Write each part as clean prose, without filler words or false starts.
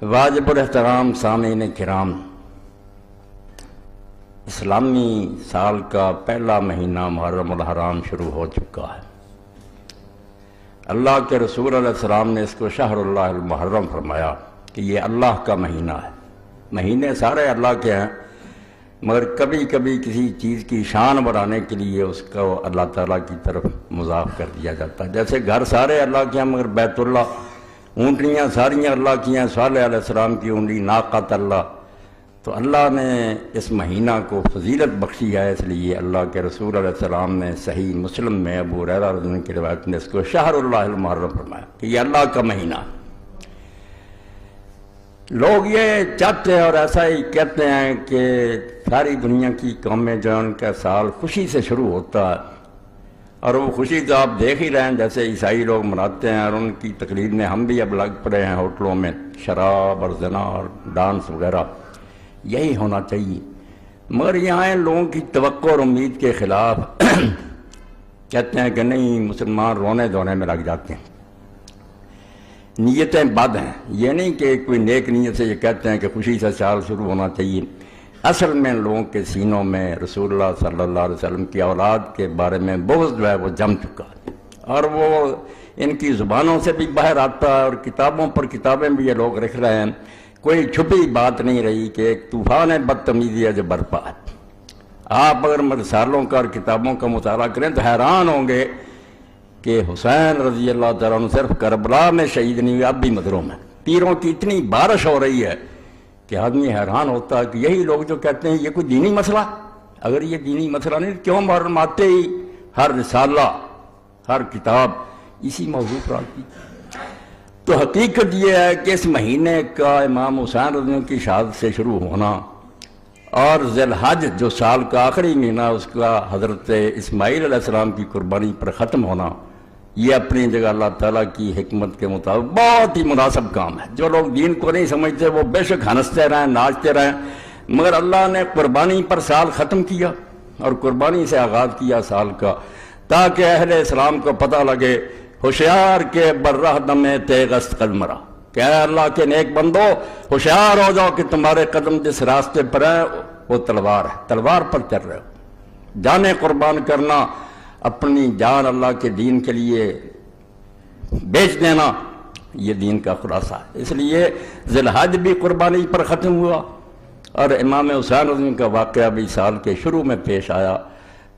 واجب الاحترام سامعین کرام، اسلامی سال کا پہلا مہینہ محرم الحرام شروع ہو چکا ہے۔ اللہ کے رسول علیہ السلام نے اس کو شہر اللہ المحرم فرمایا کہ یہ اللہ کا مہینہ ہے۔ مہینے سارے اللہ کے ہیں، مگر کبھی کبھی کسی چیز کی شان بڑھانے کے لیے اس کو اللہ تعالیٰ کی طرف مضاف کر دیا جاتا ہے۔ جیسے گھر سارے اللہ کے ہیں مگر بیت اللہ، اونٹنیاں ساریاں اللہ کی ہیں، صالح علیہ السلام کی اونٹی ناقۃ اللہ، تو اللہ نے اس مہینہ کو فضیلت بخشی ہے، اس لیے اللہ کے رسول علیہ السلام نے صحیح مسلم میں ابو ہریرہ رضی اللہ عنہ کی روایت میں اس کو شہر اللہ المحرم فرمایا کہ یہ اللہ کا مہینہ۔ لوگ یہ چاہتے ہیں اور ایسا ہی کہتے ہیں کہ ساری دنیا کی قومیں جو ہیں ان کا سال خوشی سے شروع ہوتا ہے، اور وہ خوشی تو آپ دیکھ ہی رہے ہیں جیسے عیسائی لوگ مناتے ہیں، اور ان کی تقلید میں ہم بھی اب لگ پڑے ہیں ہوٹلوں میں شراب اور زنا اور ڈانس وغیرہ۔ یہی ہونا چاہیے، مگر یہاں ان لوگوں کی توقع اور امید کے خلاف کہتے ہیں کہ نہیں، مسلمان رونے دھونے میں لگ جاتے ہیں، نیتیں بد ہیں۔ یہ نہیں کہ کوئی نیک نیت سے یہ کہتے ہیں کہ خوشی سے سال شروع ہونا چاہیے، اصل میں ان لوگوں کے سینوں میں رسول اللہ صلی اللہ علیہ وسلم کی اولاد کے بارے میں بغض جو ہے وہ جم چکا ہے، اور وہ ان کی زبانوں سے بھی باہر آتا ہے، اور کتابوں پر کتابیں بھی یہ لوگ لکھ رہے ہیں۔ کوئی چھپی بات نہیں رہی کہ ایک طوفان بدتمیزی ہے جو برپا ہے۔ آپ اگر رسالوں کا اور کتابوں کا مطالعہ کریں تو حیران ہوں گے کہ حسین رضی اللہ تعالیٰ عنہ صرف کربلا میں شہید نہیں ہوئے، اب بھی مظلوم ہیں۔ تیروں کی اتنی بارش ہو رہی ہے کہ آدمی حیران ہوتا ہے کہ یہی لوگ جو کہتے ہیں یہ کوئی دینی مسئلہ، اگر یہ دینی مسئلہ نہیں کیوں محرم آتے ہی ہر رسالہ ہر کتاب اسی موضوع پر آتی؟ تو حقیقت یہ ہے کہ اس مہینے کا امام حسین رضی اللہ عنہ کی شہادت سے شروع ہونا، اور ذی الحج جو سال کا آخری مہینہ اس کا حضرت اسماعیل علیہ السلام کی قربانی پر ختم ہونا، یہ اپنی جگہ اللہ تعالیٰ کی حکمت کے مطابق بہت ہی مناسب کام ہے۔ جو لوگ دین کو نہیں سمجھتے وہ بے شک ہنستے رہیں، ناچتے رہیں، مگر اللہ نے قربانی پر سال ختم کیا اور قربانی سے آغاز کیا سال کا، تاکہ اہل اسلام کو پتہ لگے ہوشیار کے برہ دم تیغست قد مرا، کہ اے اللہ کے نیک بندو ہوشیار ہو جاؤ کہ تمہارے قدم جس راستے پر ہیں وہ تلوار ہے، تلوار پر چل رہے ہو۔ جانیں قربان کرنا، اپنی جان اللہ کے دین کے لیے بیچ دینا، یہ دین کا خلاصہ ہے۔ اس لیے ذی الحج بھی قربانی پر ختم ہوا، اور امام حسین رضی اللہ عنہ کا واقعہ بھی سال کے شروع میں پیش آیا،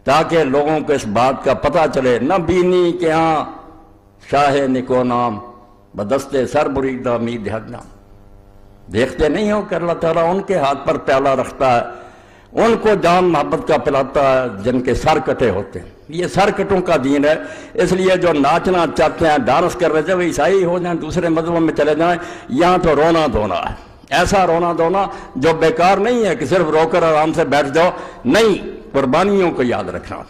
تاکہ لوگوں کو اس بات کا پتہ چلے نہ بینی کہ ہاں شاہ نکو نام بدستے سر بریدہ امید حد نام۔ دیکھتے نہیں ہو کہ اللہ تعالیٰ ان کے ہاتھ پر پیالہ رکھتا ہے، ان کو جام محبت کا پلاتا ہے جن کے سر کٹے ہوتے ہیں۔ یہ سر کٹوں کا دین ہے، اس لیے جو ناچنا چاہتے ہیں، ڈانس کر رہے تھے، وہ عیسائی ہو جائیں، دوسرے مذہبوں میں چلے جائیں، یہاں تو رونا دھونا ہے، ایسا رونا دھونا جو بیکار نہیں ہے کہ صرف رو کر آرام سے بیٹھ جاؤ، نہیں، قربانیوں کو یاد رکھنا۔